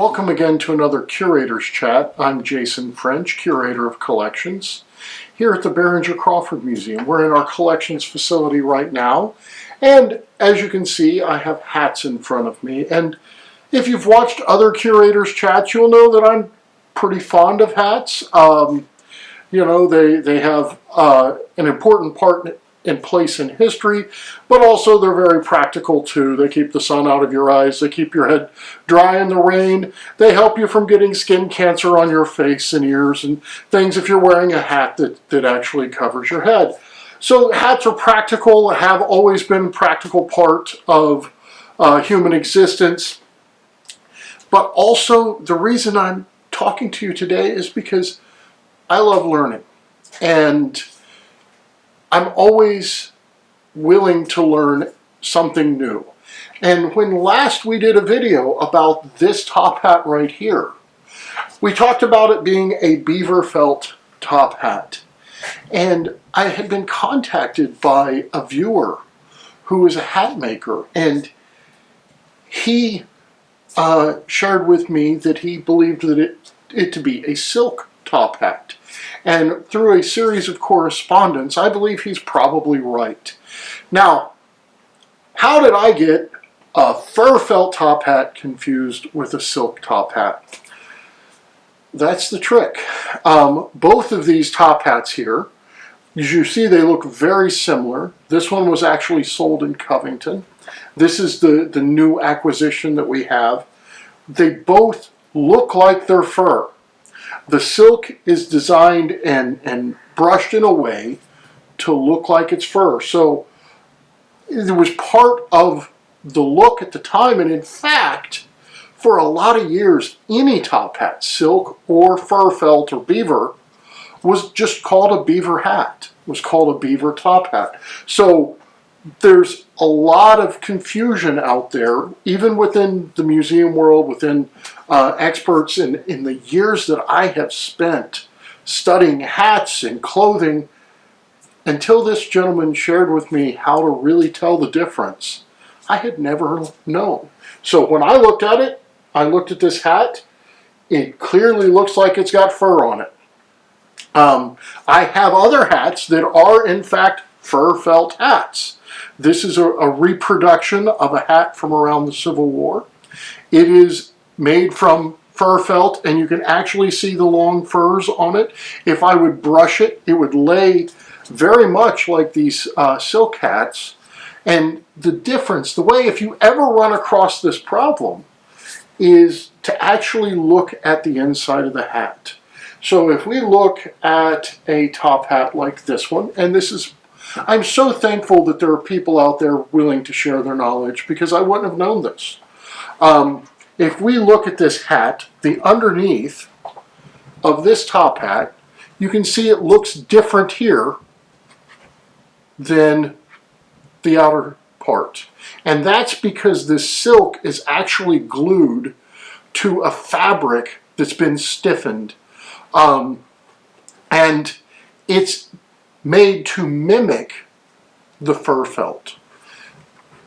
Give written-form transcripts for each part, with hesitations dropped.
Welcome again to another Curators Chat. I'm Jason French, Curator of Collections, here at the Behringer-Crawford Museum. We're in our collections facility right now, and as you can see, I have hats in front of me. And if you've watched other Curators Chats, you'll know that I'm pretty fond of hats. You know, they have an important part in place in history, but also they're very practical too. They keep the sun out of your eyes, they keep your head dry in the rain, they help you from getting skin cancer on your face and ears and things if you're wearing a hat that actually covers your head. So hats are practical, have always been a practical part of human existence. But also the reason I'm talking to you today is because I love learning, and I'm always willing to learn something new. And when last we did a video about this top hat right here, we talked about it being a beaver felt top hat. And I had been contacted by a viewer who is a hat maker, and he shared with me that he believed that it to be a silk top hat. And through a series of correspondence, I believe he's probably right. Now, how did I get a fur felt top hat confused with a silk top hat? That's the trick. Both of these top hats here, as you see, they look very similar. This one was actually sold in Covington. This is the new acquisition that we have. They both look like they're fur. The silk is designed and brushed in a way to look like it's fur. So it was part of the look at the time, and in fact, for a lot of years, any top hat, silk or fur felt or beaver, was just called a beaver hat, was called a beaver top hat. So there's a lot of confusion out there, even within the museum world, within experts, in the years that I have spent studying hats and clothing, until this gentleman shared with me how to really tell the difference. I had never known. So when I looked at it, I looked at this hat, it clearly looks like it's got fur on it. I have other hats that are in fact fur felt hats. This is a reproduction of a hat from around the Civil War. It is made from fur felt, and you can actually see the long furs on it. If I would brush it, it would lay very much like these silk hats. And the difference, the way, if you ever run across this problem, is to actually look at the inside of the hat. So if we look at a top hat like this one, and this is, I'm so thankful that there are people out there willing to share their knowledge, because I wouldn't have known this. If we look at this hat, the underneath of this top hat, you can see it looks different here than the outer part. And that's because this silk is actually glued to a fabric that's been stiffened. And it's made to mimic the fur felt.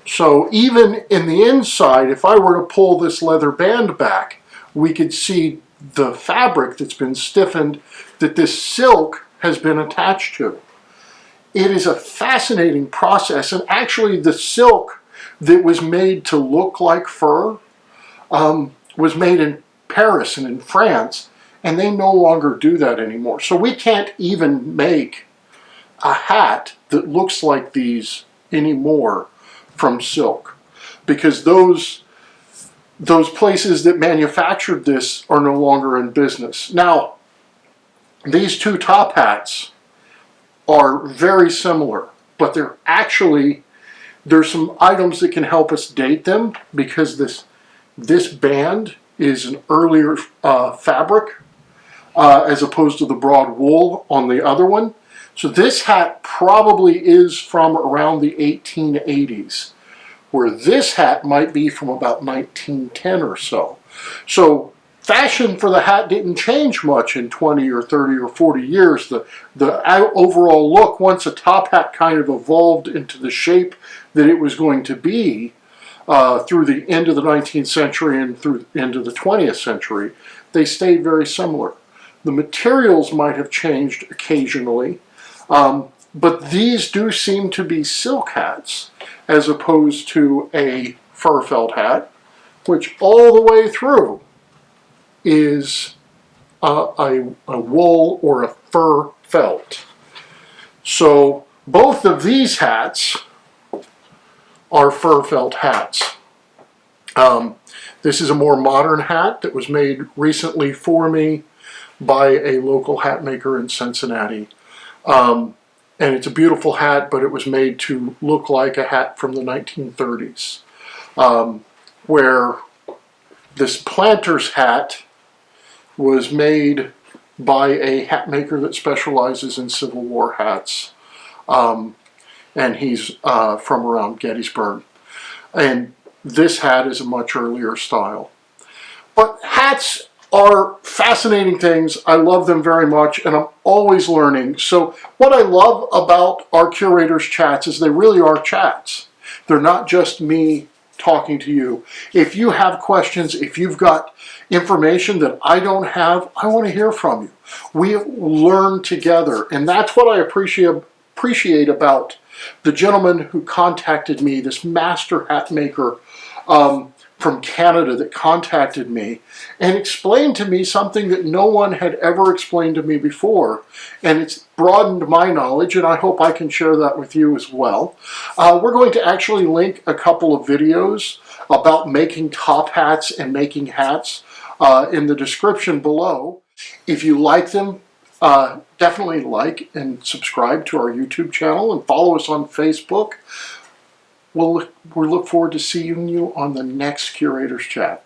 So even in the inside, if I were to pull this leather band back, we could see the fabric that's been stiffened that this silk has been attached to. It is a fascinating process, and actually the silk that was made to look like fur was made in Paris and in France, and they no longer do that anymore. So we can't even make a hat that looks like these anymore from silk, because those places that manufactured this are no longer in business. Now, these two top hats are very similar, but there's some items that can help us date them, because this band is an earlier fabric as opposed to the broad wool on the other one. So this hat probably is from around the 1880s, where this hat might be from about 1910 or so. So fashion for the hat didn't change much in 20 or 30 or 40 years. The overall look, once a top hat kind of evolved into the shape that it was going to be, through the end of the 19th century and through into the 20th century, they stayed very similar. The materials might have changed occasionally, but these do seem to be silk hats as opposed to a fur felt hat, which all the way through is a wool or a fur felt. So both of these hats are fur felt hats. This is a more modern hat that was made recently for me by a local hat maker in Cincinnati. And it's a beautiful hat, but it was made to look like a hat from the 1930s, where this planter's hat was made by a hat maker that specializes in Civil War hats. And he's from around Gettysburg. And this hat is a much earlier style. But hats are fascinating things. I love them very much, and I'm always learning. So what I love about our Curators chats is they really are chats. They're not just me talking to you. If you have questions, if you've got information that I don't have, I want to hear from you. We learn together, and that's what I appreciate about the gentleman who contacted me, this master hat maker from Canada that contacted me and explained to me something that no one had ever explained to me before. And it's broadened my knowledge, and I hope I can share that with you as well. We're going to actually link a couple of videos about making top hats and making hats in the description below. If you like them, definitely like and subscribe to our YouTube channel and follow us on Facebook. We'll look forward to seeing you on the next Curators Chat.